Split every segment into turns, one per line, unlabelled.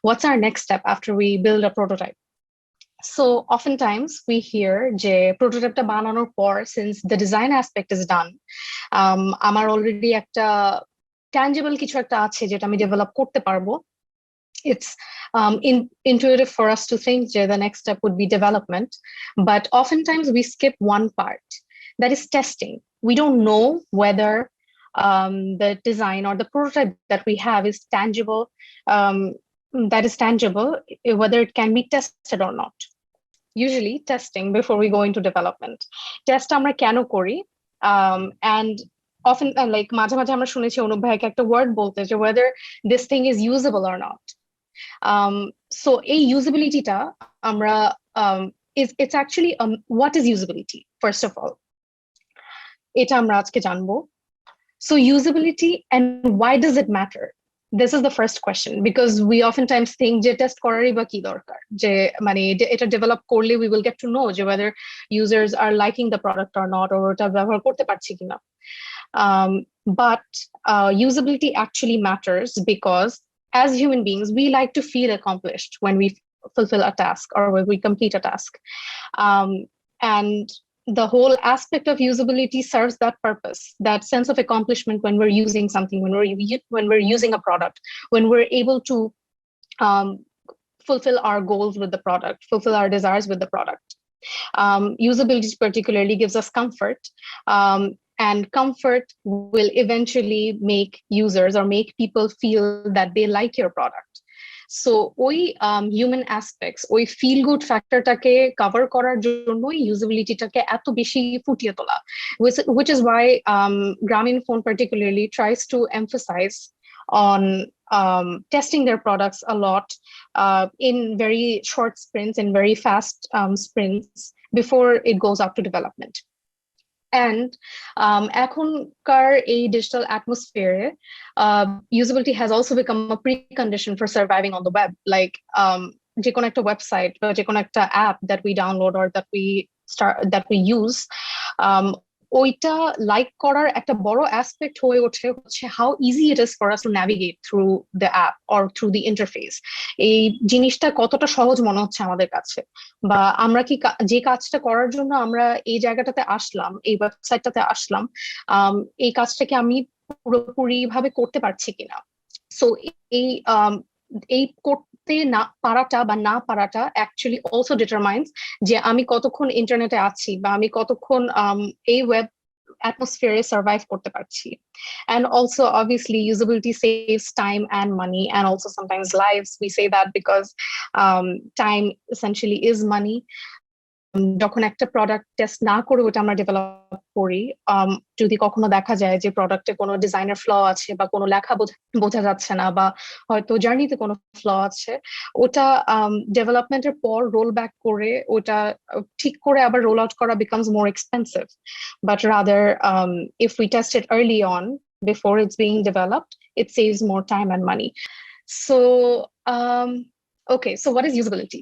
What's our next step after we build a prototype? So oftentimes we hear যে prototype বানানোর পর, since the design aspect is done, আমার already একটা tangible কিছু একটা আছে যেটা আমি develop করতে পারবো. It's intuitive for us to think that the next step would be development, but oftentimes we skip one part, that is testing. We don't know whether the design or the prototype that we have is tangible, whether it can be tested or not. Usually testing before we go into development. Test আমরা কেন করি? And often like মাঝে মাঝে আমরা শুনেছি অনুপ ভাইকে একটা word বলতে যে whether this thing is usable or not. So এই usability টা আমরা it's actually what is usability first of all? এটা আমরা আজকে জানবো. So usability and why does it matter? This is the first question, because we oftentimes think যে test করারই বা কি দরকার, যে মানে এটা develop করলে we will get to know যে whether users are liking the product or not, or ওটা ব্যবহার করতে পারছি কিনা. But usability actually matters because as human beings we like to feel accomplished when we fulfill a task or when we complete a task, and the whole aspect of usability serves that purpose, that sense of accomplishment when we're using something, when we're using a product, when we're able to fulfill our goals with the product, fulfill our desires with the product. Usability particularly gives us comfort, and comfort will eventually make users or make people feel that they like your product. So ওই human aspects, ওই feel good factorটাকে cover করার জন্যই usabilityটাকে এত বেশি ফুটিয়ে তোলা, which is why Grameenphone particularly tries to emphasize on testing their products a lot in very short sprints, in very fast sprints before it goes out to development. And এখনকার এই digital atmosphere, usability has also become a precondition for surviving on the web. Like যে কোনো একটা website বা যে কোনো একটা app that we download or that we use, ওইটা like করার একটা বড় aspect হয়ে ওঠে হচ্ছে how easy it is for us to navigate through the app or through the interface. এই জিনিসটা কতটা সহজ মনে হচ্ছে আমাদের কাছে, বা আমরা কি যে কাজটা করার জন্য আমরা এই জায়গাটাতে আসলাম, এই ওয়েবসাইটটাতে আসলাম, এই কাজটাকে আমি পুরোপুরি ভাবে করতে পারছি কিনা. সো এই করতে না পারাটা বা না পারাটা actually also determines যে আমি কতক্ষণ ইন্টারনেটে আছি বা আমি কতক্ষণ এই ওয়েব atmosphere survive করতে পারছি. And also obviously usability saves time and money, and also sometimes lives. We say that because time essentially is money. যখন একটা প্রোডাক্ট টেস্ট না করে ওটা আমরা ডেভেলপ করি, যদি কখনো দেখা যায় যে প্রোডাক্টে কোনো ডিজাইনের ফ্ল আছে বা কোনো লেখা বোঝা যাচ্ছে না, বা হয়তো জার্নিতে কোনো ফ্ল আছে, ওটা ডেভেলপমেন্টের পর রোল ব্যাক করে ওটা ঠিক করে আবার রোল আউট করা becomes more expensive. But rather if we test it early on before it's being developed, it saves more time and money. So okay, so what is usability?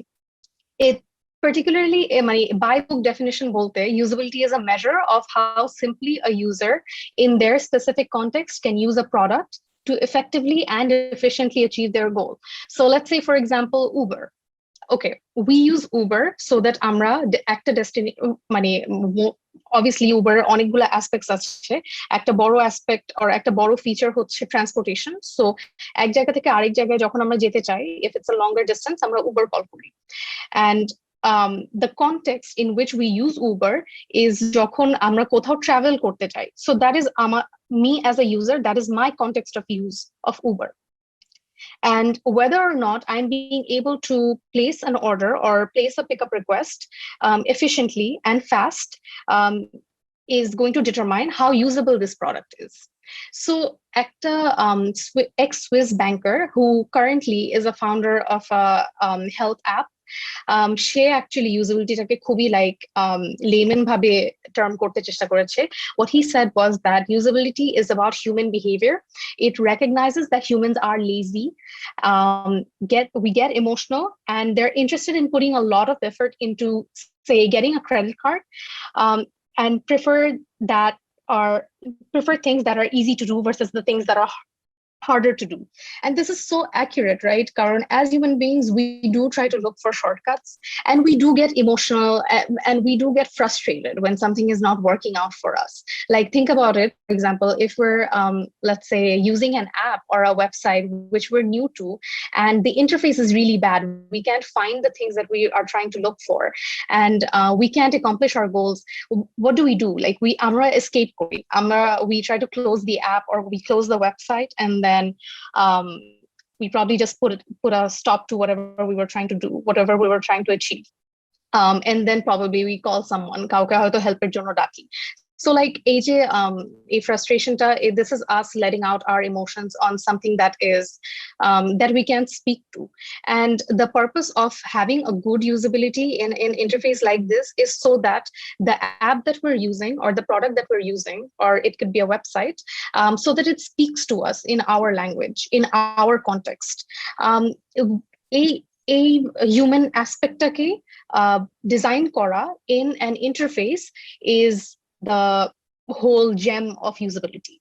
It particularly by book definition bolte, usability is a measure of how simply a user in their specific context can use a product to effectively and efficiently achieve their goal. So let's say for example Uber. Okay, we use Uber so that আমরা একটা obviously Uber অনেকগুলো aspects আছে, একটা বড় aspect or একটা বড় feature হচ্ছে transportation. So এক জায়গা থেকে আরেক জায়গায় যখন আমরা যেতে চাই, if it's a longer distance, আমরা Uber call করি. And the context in which we use Uber is যখন আমরা কোথাও travel করতে চাই. So that is me as a user, that is my context of use of Uber. And whether or not I'm being able to place an order or place a pickup request efficiently and fast is going to determine how usable this product is. So একটা ex-Swiss banker who currently is a founder of a health app, say actually usabilityটাকে খুবই like layman ভাবে term করতে চেষ্টা করেছে. What he said was that usability is about human behavior. It recognizes that humans are lazy, we get emotional, and they're interested in putting a lot of effort into, say, getting a credit card, and prefer that are prefer things that are easy to do versus the things that are harder to do. And this is so accurate, right? Karan, as human beings, we do try to look for shortcuts, and we do get emotional, and we do get frustrated when something is not working out for us. Like, think about it. For example, if we're, let's say, using an app or a website which we're new to, and the interface is really bad, we can't find the things that we are trying to look for, and we can't accomplish our goals. What do? Like, we Amra escape code. We try to close the app, or we close the website, and then we probably just put a stop to whatever we were trying to do, whatever we were trying to achieve. And then probably we call someone, কাউকে হয়তো help এর জন্য ডাকি. So like a frustration this is us letting out our emotions on something that is that we can speak to. And the purpose of having a good usability in interface like this is so that the app that we're using, or the product that we're using, or it could be a website, so that it speaks to us in our language, in our context. A এই human aspectটাকে design করা in an interface is the whole gem of usability.